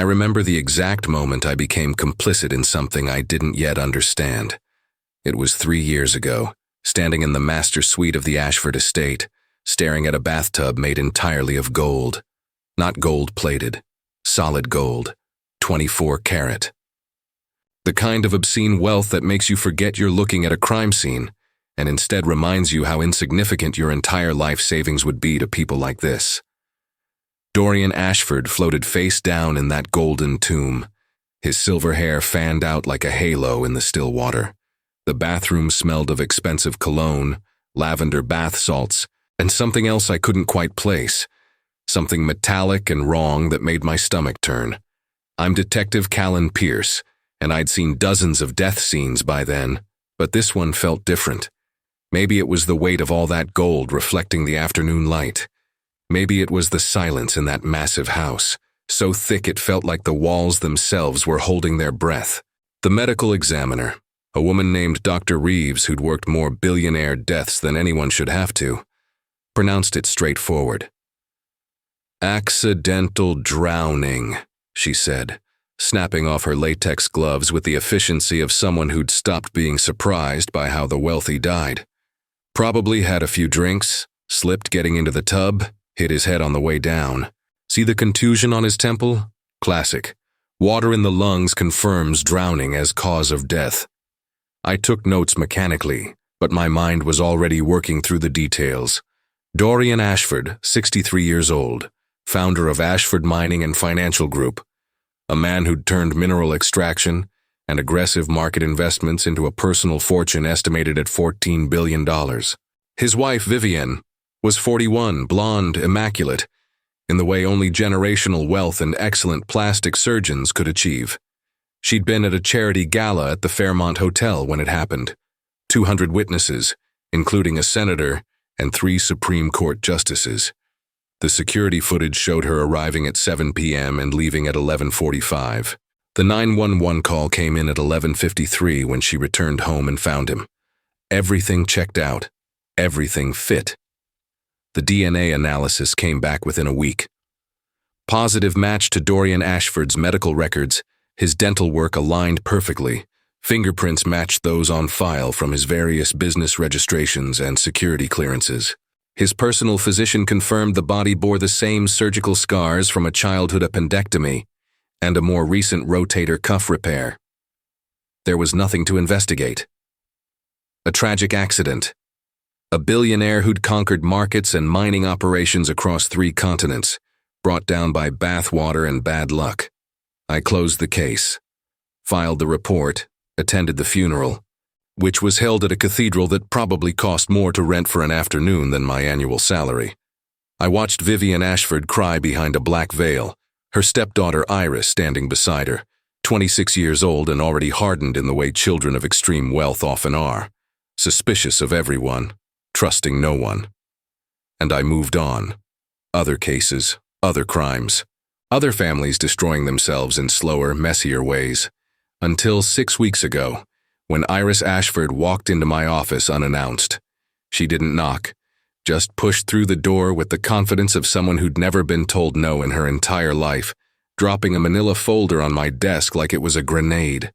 I remember the exact moment I became complicit in something I didn't yet understand. It was 3 years ago, standing in the master suite of the Ashford estate, staring at a bathtub made entirely of gold. Not gold-plated, solid gold, 24 karat. The kind of obscene wealth that makes you forget you're looking at a crime scene, and instead reminds you how insignificant your entire life savings would be to people like this. Dorian Ashford floated face down in that golden tomb, his silver hair fanned out like a halo in the still water. The bathroom smelled of expensive cologne, lavender bath salts, and something else I couldn't quite place, something metallic and wrong that made my stomach turn. I'm Detective Callan Pierce, and I'd seen dozens of death scenes by then, but this one felt different. Maybe it was the weight of all that gold reflecting the afternoon light. Maybe it was the silence in that massive house, so thick it felt like the walls themselves were holding their breath. The medical examiner, a woman named Dr. Reeves who'd worked more billionaire deaths than anyone should have to, pronounced it straightforward. "Accidental drowning," she said, snapping off her latex gloves with the efficiency of someone who'd stopped being surprised by how the wealthy died. Probably had a few drinks, slipped getting into the tub, hit his head on the way down. See the contusion on his temple? Classic. Water in the lungs confirms drowning as cause of death. I took notes mechanically, but my mind was already working through the details. Dorian Ashford, 63 years old, founder of Ashford Mining and Financial Group, a man who'd turned mineral extraction and aggressive market investments into a personal fortune estimated at $14 billion. His wife, Vivienne, was 41, blonde, immaculate, in the way only generational wealth and excellent plastic surgeons could achieve. She'd been at a charity gala at the Fairmont Hotel when it happened. 200 witnesses, including a senator and 3 Supreme Court justices. The security footage showed her arriving at 7 p.m. and leaving at 11:45. The 911 call came in at 11:53 when she returned home and found him. Everything checked out. Everything fit. The DNA analysis came back within a week. Positive match to Dorian Ashford's medical records. His dental work aligned perfectly. Fingerprints matched those on file from his various business registrations and security clearances. His personal physician confirmed the body bore the same surgical scars from a childhood appendectomy and a more recent rotator cuff repair. There was nothing to investigate. A tragic accident. A billionaire who'd conquered markets and mining operations across 3 continents, brought down by bathwater and bad luck. I closed the case, filed the report, attended the funeral, which was held at a cathedral that probably cost more to rent for an afternoon than my annual salary. I watched Vivienne Ashford cry behind a black veil, her stepdaughter Iris standing beside her, 26 years old and already hardened in the way children of extreme wealth often are, suspicious of everyone, trusting no one. And I moved on. Other cases, other crimes, other families destroying themselves in slower, messier ways, until 6 weeks ago, when Iris Ashford walked into my office unannounced. She didn't knock, just pushed through the door with the confidence of someone who'd never been told no in her entire life, dropping a manila folder on my desk like it was a grenade.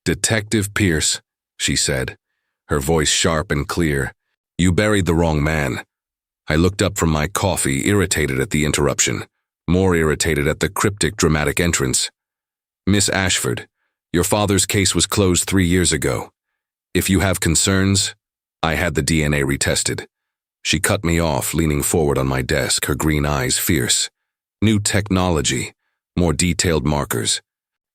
"Detective Pierce," she said, her voice sharp and clear. "You buried the wrong man." I looked up from my coffee, irritated at the interruption, more irritated at the cryptic dramatic entrance. "Miss Ashford, your father's case was closed 3 years ago. If you have concerns, I had the DNA retested." She cut me off, leaning forward on my desk, her green eyes fierce. "New technology, more detailed markers.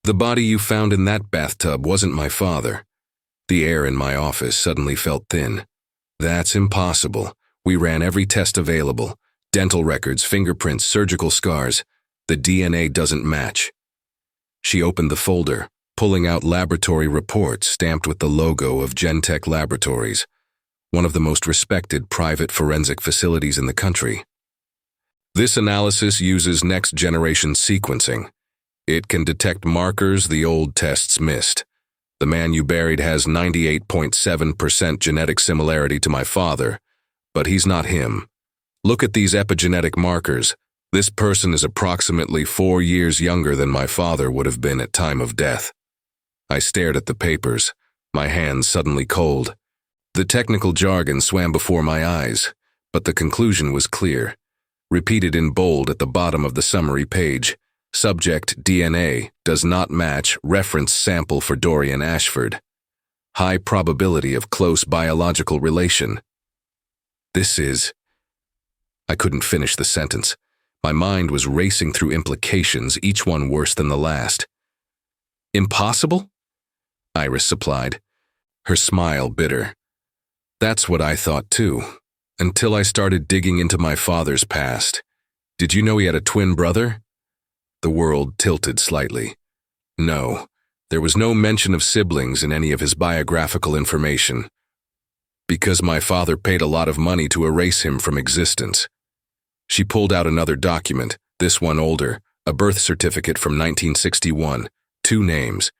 The body you found in that bathtub wasn't my father." The air in my office suddenly felt thin. "That's impossible. We ran every test available. Dental records, fingerprints, surgical scars. The DNA doesn't match." She opened the folder, pulling out laboratory reports stamped with the logo of Gentech Laboratories, one of the most respected private forensic facilities in the country. "This analysis uses next-generation sequencing. It can detect markers the old tests missed. The man you buried has 98.7% genetic similarity to my father, but he's not him. Look at these epigenetic markers, This person is approximately 4 years younger than my father would have been at time of death. I stared at the papers, my hands suddenly cold. The technical jargon swam before my eyes, but the conclusion was clear. Repeated in bold at the bottom of the summary page, subject DNA does not match reference sample for Dorian Ashford. High probability of close biological relation. I couldn't finish the sentence. My mind was racing through implications, each one worse than the last. Impossible? Iris supplied, her smile bitter. That's what I thought too, until I started digging into my father's past. Did you know he had a twin brother? The world tilted slightly. No, there was no mention of siblings in any of his biographical information. Because my father paid a lot of money to erase him from existence. She pulled out another document, this one older, a birth certificate from 1961, 2 names,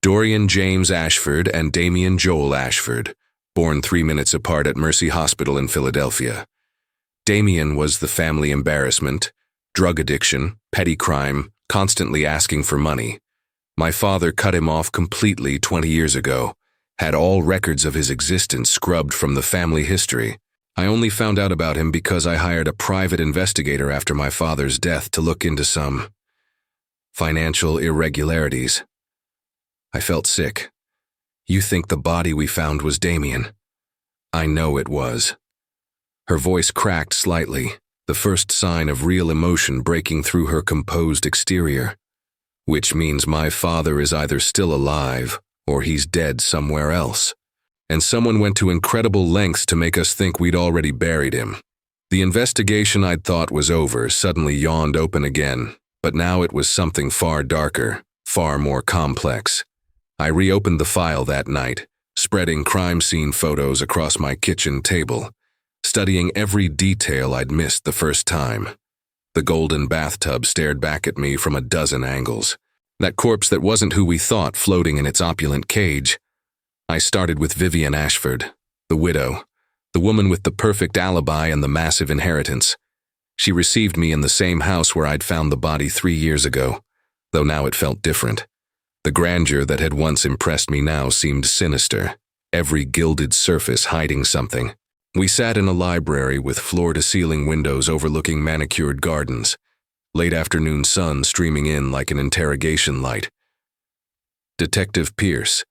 Dorian James Ashford and Damien Joel Ashford, born 3 minutes apart at Mercy Hospital in Philadelphia. Damien was the family embarrassment, drug addiction, petty crime, constantly asking for money. My father cut him off completely 20 years ago, had all records of his existence scrubbed from the family history. I only found out about him because I hired a private investigator after my father's death to look into some financial irregularities. I felt sick. You think the body we found was Damien? I know it was. Her voice cracked slightly, the first sign of real emotion breaking through her composed exterior. Which means my father is either still alive or he's dead somewhere else. And someone went to incredible lengths to make us think we'd already buried him. The investigation I'd thought was over suddenly yawned open again, but now it was something far darker, far more complex. I reopened the file that night, spreading crime scene photos across my kitchen table, studying every detail I'd missed the first time. The golden bathtub stared back at me from a dozen angles. That corpse that wasn't who we thought floating in its opulent cage. I started with Vivian Ashford, the widow, the woman with the perfect alibi and the massive inheritance. She received me in the same house where I'd found the body 3 years ago, though now it felt different. The grandeur that had once impressed me now seemed sinister, every gilded surface hiding something. We sat in a library with floor-to-ceiling windows overlooking manicured gardens, late afternoon sun streaming in like an interrogation light. Detective Pierce.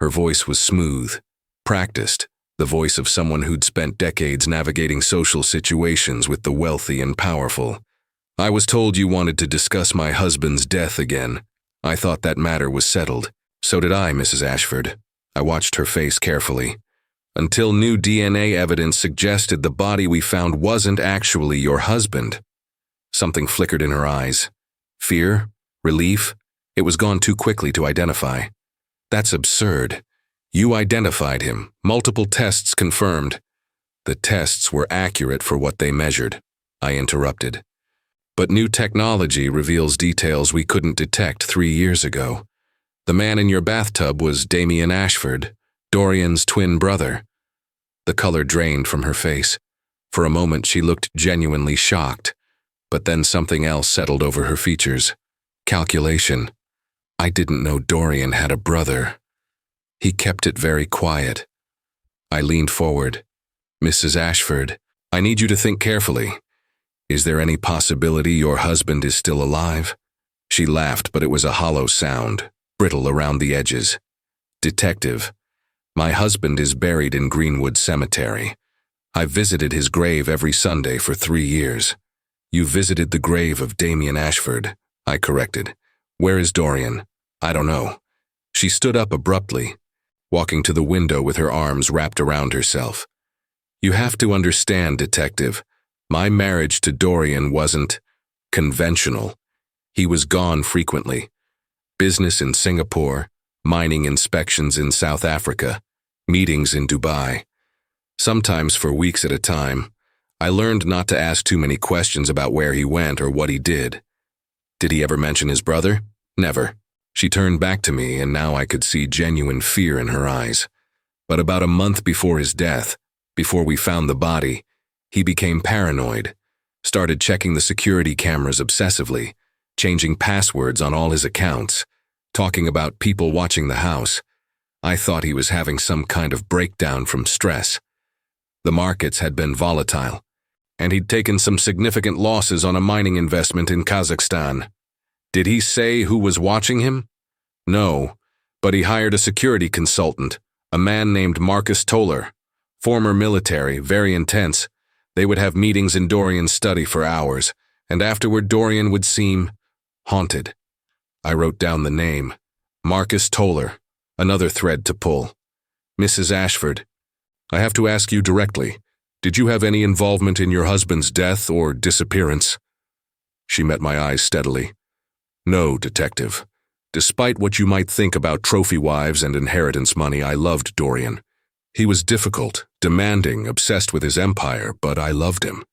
Her voice was smooth, practiced, the voice of someone who'd spent decades navigating social situations with the wealthy and powerful. I was told you wanted to discuss my husband's death again. I thought that matter was settled. So did I, Mrs. Ashford. I watched her face carefully. Until new DNA evidence suggested the body we found wasn't actually your husband. Something flickered in her eyes. Fear? Relief? It was gone too quickly to identify. That's absurd. You identified him. Multiple tests confirmed. The tests were accurate for what they measured. I interrupted. But new technology reveals details we couldn't detect 3 years ago. The man in your bathtub was Damien Ashford, Dorian's twin brother. The color drained from her face. For a moment she looked genuinely shocked, but then something else settled over her features. Calculation. I didn't know Dorian had a brother. He kept it very quiet. I leaned forward. Mrs. Ashford, I need you to think carefully. Is there any possibility your husband is still alive? She laughed, but it was a hollow sound, brittle around the edges. Detective, my husband is buried in Greenwood Cemetery. I've visited his grave every Sunday for 3 years. You visited the grave of Damien Ashford, I corrected. Where is Dorian? I don't know. She stood up abruptly, walking to the window with her arms wrapped around herself. You have to understand, Detective, my marriage to Dorian wasn't conventional. He was gone frequently. Business in Singapore, mining inspections in South Africa, meetings in Dubai. Sometimes for weeks at a time. I learned not to ask too many questions about where he went or what he did. Did he ever mention his brother? Never. She turned back to me, and now I could see genuine fear in her eyes. But about a month before his death, before we found the body, he became paranoid. Started checking the security cameras obsessively, changing passwords on all his accounts, talking about people watching the house. I thought he was having some kind of breakdown from stress. The markets had been volatile, and he'd taken some significant losses on a mining investment in Kazakhstan. Did he say who was watching him? No, but he hired a security consultant, a man named Marcus Toller. Former military, very intense. They would have meetings in Dorian's study for hours, and afterward Dorian would seem haunted. I wrote down the name. Marcus Toller. Another thread to pull. Mrs. Ashford, I have to ask you directly. Did you have any involvement in your husband's death or disappearance? She met my eyes steadily. No, detective. Despite what you might think about trophy wives and inheritance money, I loved Dorian. He was difficult, demanding, obsessed with his empire, but I loved him.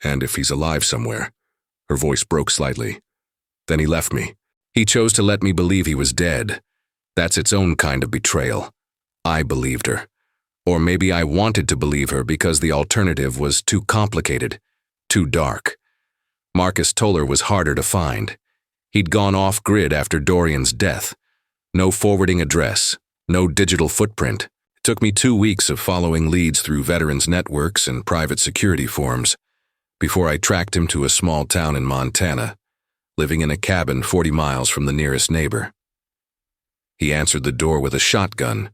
And if he's alive somewhere. Her voice broke slightly. Then he left me. He chose to let me believe he was dead. That's its own kind of betrayal. I believed her. Or maybe I wanted to believe her because the alternative was too complicated, too dark. Marcus Toller was harder to find. He'd gone off-grid after Dorian's death. No forwarding address, no digital footprint. It took me 2 weeks of following leads through veterans networks and private security forums before I tracked him to a small town in Montana, living in a cabin 40 miles from the nearest neighbor. He answered the door with a shotgun,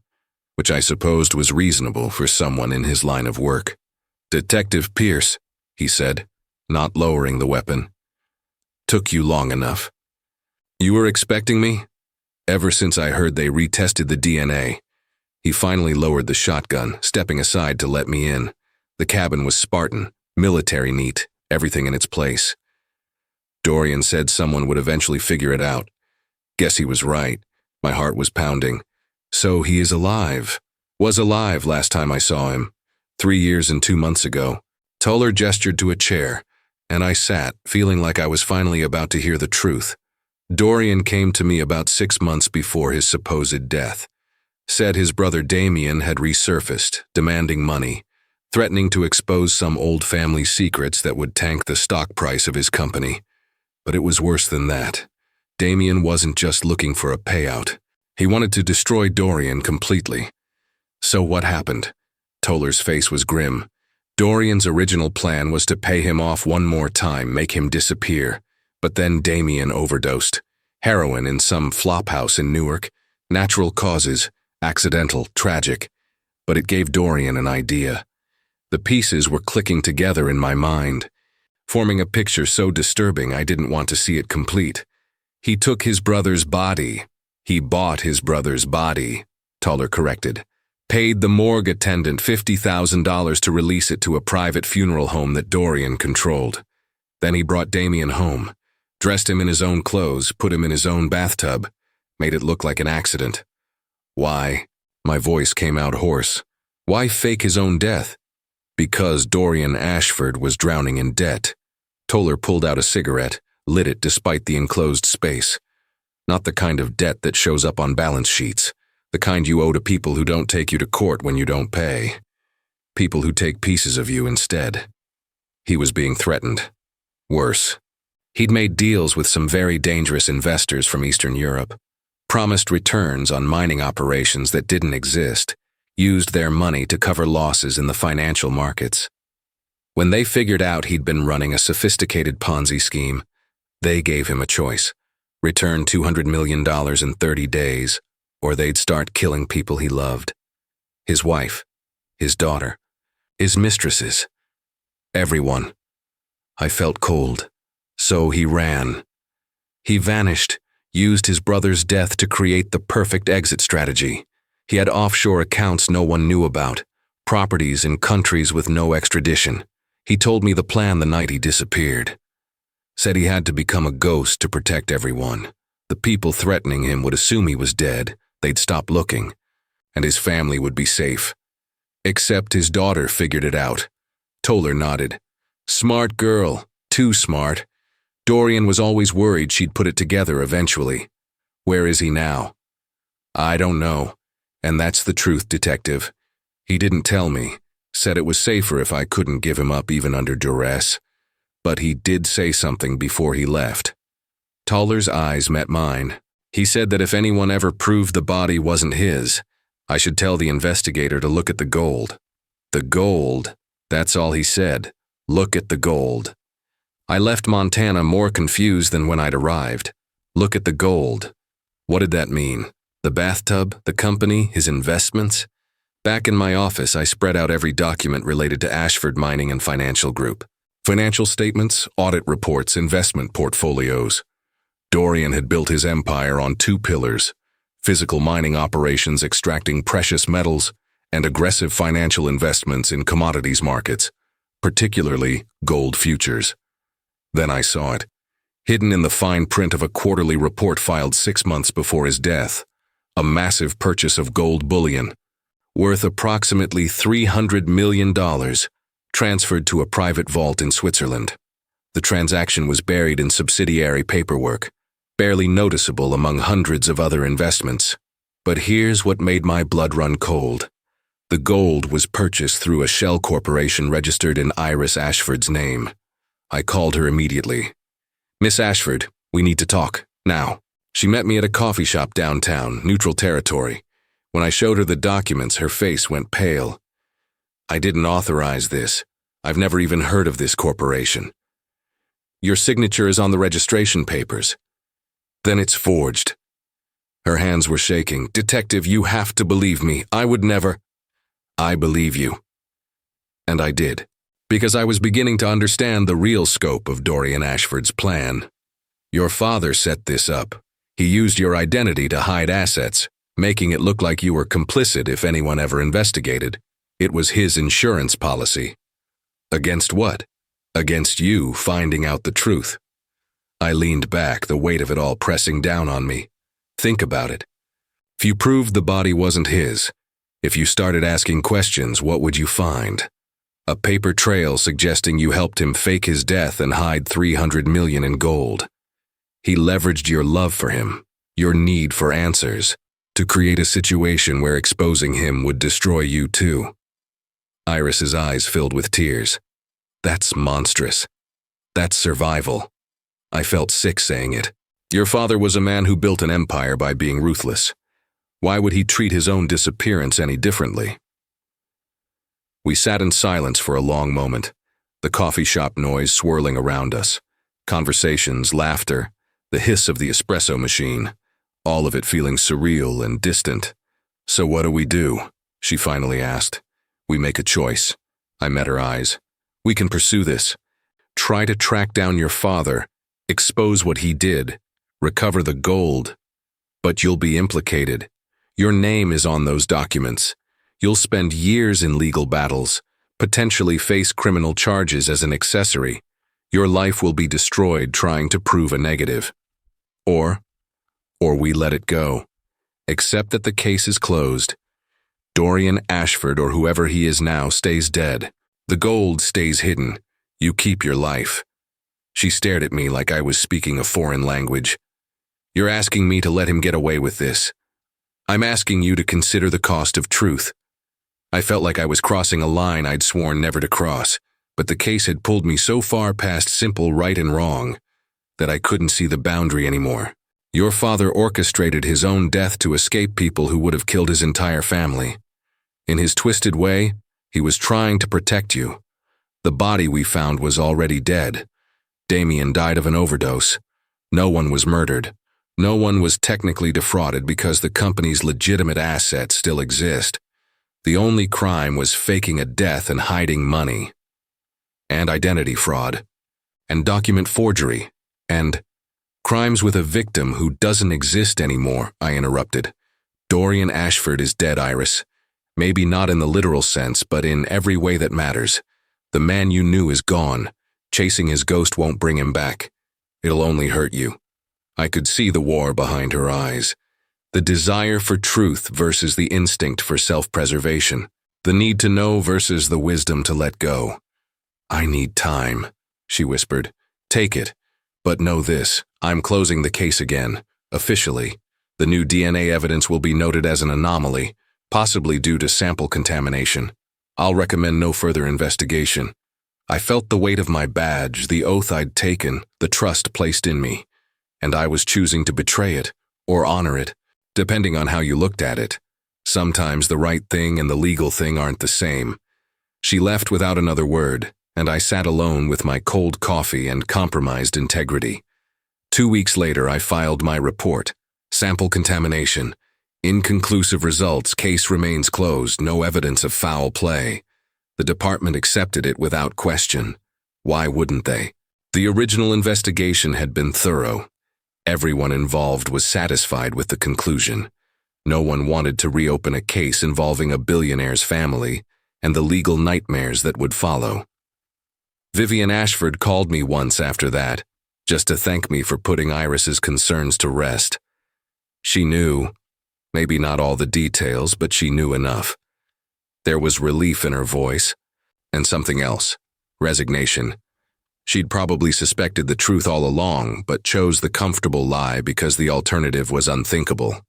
which I supposed was reasonable for someone in his line of work. Detective Pierce, he said, not lowering the weapon. Took you long enough. You were expecting me? Ever since I heard they retested the DNA. He finally lowered the shotgun, stepping aside to let me in. The cabin was Spartan, military neat, everything in its place. Dorian said someone would eventually figure it out. Guess he was right. My heart was pounding. So he is alive. Was alive last time I saw him. 3 years and 2 months ago. Toller gestured to a chair, and I sat, feeling like I was finally about to hear the truth. Dorian came to me about 6 months before his supposed death. Said his brother Damien had resurfaced, demanding money, threatening to expose some old family secrets that would tank the stock price of his company. But it was worse than that. Damien wasn't just looking for a payout. He wanted to destroy Dorian completely. So what happened? Toller's face was grim. Dorian's original plan was to pay him off one more time, make him disappear. But then Damien overdosed. Heroin in some flophouse in Newark. Natural causes, accidental, tragic. But it gave Dorian an idea. The pieces were clicking together in my mind, forming a picture so disturbing I didn't want to see it complete. He took his brother's body. He bought his brother's body, Toller corrected. Paid the morgue attendant $50,000 to release it to a private funeral home that Dorian controlled. Then he brought Damien home. Dressed him in his own clothes, put him in his own bathtub, made it look like an accident. Why? My voice came out hoarse. Why fake his own death? Because Dorian Ashford was drowning in debt. Toller pulled out a cigarette, lit it despite the enclosed space. Not the kind of debt that shows up on balance sheets, the kind you owe to people who don't take you to court when you don't pay. People who take pieces of you instead. He was being threatened. Worse. He'd made deals with some very dangerous investors from Eastern Europe, promised returns on mining operations that didn't exist, used their money to cover losses in the financial markets. When they figured out he'd been running a sophisticated Ponzi scheme, they gave him a choice. Return $200 million in 30 days, or they'd start killing people he loved. His wife, his daughter, his mistresses, everyone. I felt cold. So he ran. He vanished, used his brother's death to create the perfect exit strategy. He had offshore accounts no one knew about, properties in countries with no extradition. He told me the plan the night he disappeared. Said he had to become a ghost to protect everyone. The people threatening him would assume he was dead, they'd stop looking, and his family would be safe. Except his daughter figured it out. Toller nodded. Smart girl, too smart. Dorian was always worried she'd put it together eventually. Where is he now? I don't know. And that's the truth, detective. He didn't tell me. Said it was safer if I couldn't give him up even under duress. But he did say something before he left. Toller's eyes met mine. He said that if anyone ever proved the body wasn't his, I should tell the investigator to look at the gold. The gold, that's all he said. Look at the gold. I left Montana more confused than when I'd arrived. Look at the gold. What did that mean? The bathtub, the company, his investments? Back in my office, I spread out every document related to Ashford Mining and Financial Group. Financial statements, audit reports, investment portfolios. Dorian had built his empire on two pillars: physical mining operations extracting precious metals, and aggressive financial investments in commodities markets, particularly gold futures. Then I saw it, hidden in the fine print of a quarterly report filed 6 months before his death, a massive purchase of gold bullion, worth approximately $300 million, transferred to a private vault in Switzerland. The transaction was buried in subsidiary paperwork, barely noticeable among hundreds of other investments. But here's what made my blood run cold. The gold was purchased through a shell corporation registered in Iris Ashford's name. I called her immediately. "Miss Ashford, we need to talk, now." She met me at a coffee shop downtown, neutral territory. When I showed her the documents, her face went pale. "I didn't authorize this. I've never even heard of this corporation." "Your signature is on the registration papers." "Then it's forged." Her hands were shaking. "Detective, you have to believe me. I would never." "I believe you." And I did, because I was beginning to understand the real scope of Dorian Ashford's plan. Your father set this up. He used your identity to hide assets, making it look like you were complicit if anyone ever investigated. It was his insurance policy. Against what? Against you finding out the truth. I leaned back, the weight of it all pressing down on me. Think about it. If you proved the body wasn't his, if you started asking questions, what would you find? A paper trail suggesting you helped him fake his death and hide $300 million in gold. He leveraged your love for him, your need for answers, to create a situation where exposing him would destroy you too. Iris's eyes filled with tears. That's monstrous. That's survival. I felt sick saying it. Your father was a man who built an empire by being ruthless. Why would he treat his own disappearance any differently? We sat in silence for a long moment, the coffee shop noise swirling around us, conversations, laughter, the hiss of the espresso machine, all of it feeling surreal and distant. "So what do?" she finally asked. "We make a choice." I met her eyes. "We can pursue this. Try to track down your father, expose what he did, recover the gold. But you'll be implicated. Your name is on those documents. You'll spend years in legal battles, potentially face criminal charges as an accessory. Your life will be destroyed trying to prove a negative. Or we let it go. Accept that the case is closed. Dorian Ashford, or whoever he is now, stays dead. The gold stays hidden. You keep your life." She stared at me like I was speaking a foreign language. "You're asking me to let him get away with this. I'm asking you to consider the cost of truth." I felt like I was crossing a line I'd sworn never to cross, but the case had pulled me so far past simple right and wrong that I couldn't see the boundary anymore. Your father orchestrated his own death to escape people who would have killed his entire family. In his twisted way, he was trying to protect you. The body we found was already dead. Damien died of an overdose. No one was murdered. No one was technically defrauded because the company's legitimate assets still exist. The only crime was faking a death and hiding money. And identity fraud. And document forgery. And crimes with a victim who doesn't exist anymore, I interrupted. Dorian Ashford is dead, Iris. Maybe not in the literal sense, but in every way that matters. The man you knew is gone. Chasing his ghost won't bring him back. It'll only hurt you. I could see the war behind her eyes. The desire for truth versus the instinct for self-preservation. The need to know versus the wisdom to let go. "I need time," she whispered. "Take it. But know this, I'm closing the case again, officially. The new DNA evidence will be noted as an anomaly, possibly due to sample contamination. I'll recommend no further investigation. I felt the weight of my badge, the oath I'd taken, the trust placed in me, and I was choosing to betray it or honor it, depending on how you looked at it. Sometimes the right thing and the legal thing aren't the same. She left without another word, and I sat alone with my cold coffee and compromised integrity. 2 weeks later, I filed my report. Sample contamination. Inconclusive results, case remains closed, no evidence of foul play. The department accepted it without question. Why wouldn't they? The original investigation had been thorough. Everyone involved was satisfied with the conclusion. No one wanted to reopen a case involving a billionaire's family and the legal nightmares that would follow. Vivian Ashford called me once after that, just to thank me for putting Iris's concerns to rest. She knew, maybe not all the details, but she knew enough. There was relief in her voice, and something else, resignation. She'd probably suspected the truth all along, but chose the comfortable lie because the alternative was unthinkable.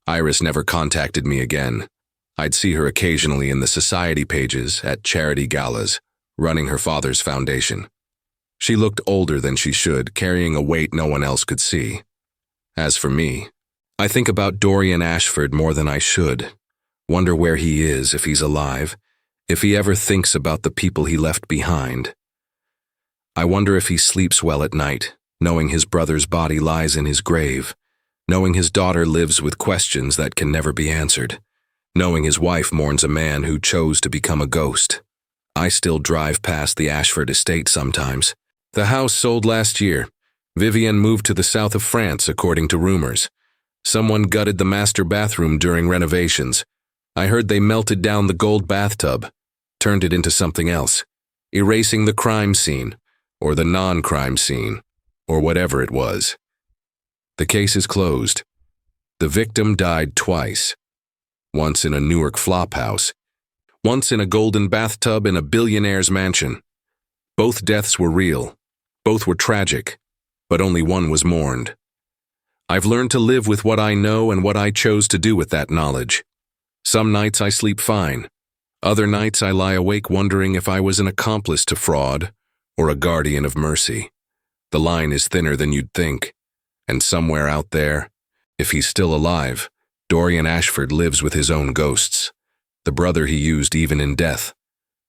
Iris never contacted me again. I'd see her occasionally in the society pages, at charity galas, running her father's foundation. She looked older than she should, carrying a weight no one else could see. As for me, I think about Dorian Ashford more than I should. Wonder where he is, if he's alive, if he ever thinks about the people he left behind. I wonder if he sleeps well at night, knowing his brother's body lies in his grave, knowing his daughter lives with questions that can never be answered, knowing his wife mourns a man who chose to become a ghost. I still drive past the Ashford estate sometimes. The house sold last year. Vivian moved to the south of France, according to rumors. Someone gutted the master bathroom during renovations. I heard they melted down the gold bathtub, turned it into something else, erasing the crime scene, or the non-crime scene, or whatever it was. The case is closed. The victim died twice. Once in a Newark flophouse, once in a golden bathtub in a billionaire's mansion. Both deaths were real. Both were tragic, but only one was mourned. I've learned to live with what I know and what I chose to do with that knowledge. Some nights I sleep fine. Other nights I lie awake wondering if I was an accomplice to fraud or a guardian of mercy. The line is thinner than you'd think, and somewhere out there, if he's still alive, Dorian Ashford lives with his own ghosts. The brother he used even in death,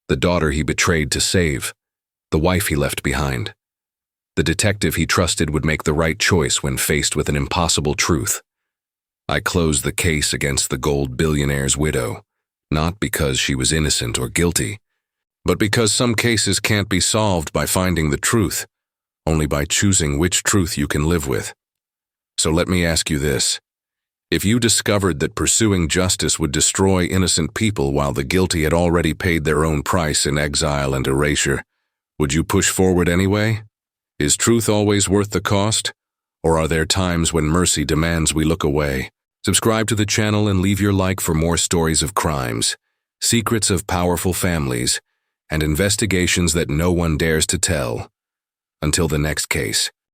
the daughter he betrayed to save, the wife he left behind. The detective he trusted would make the right choice when faced with an impossible truth. I closed the case against the gold billionaire's widow, not because she was innocent or guilty, but because some cases can't be solved by finding the truth, only by choosing which truth you can live with. So let me ask you this. If you discovered that pursuing justice would destroy innocent people while the guilty had already paid their own price in exile and erasure, would you push forward anyway? Is truth always worth the cost? Or are there times when mercy demands we look away? Subscribe to the channel and leave your like for more stories of crimes, secrets of powerful families, and investigations that no one dares to tell. Until the next case.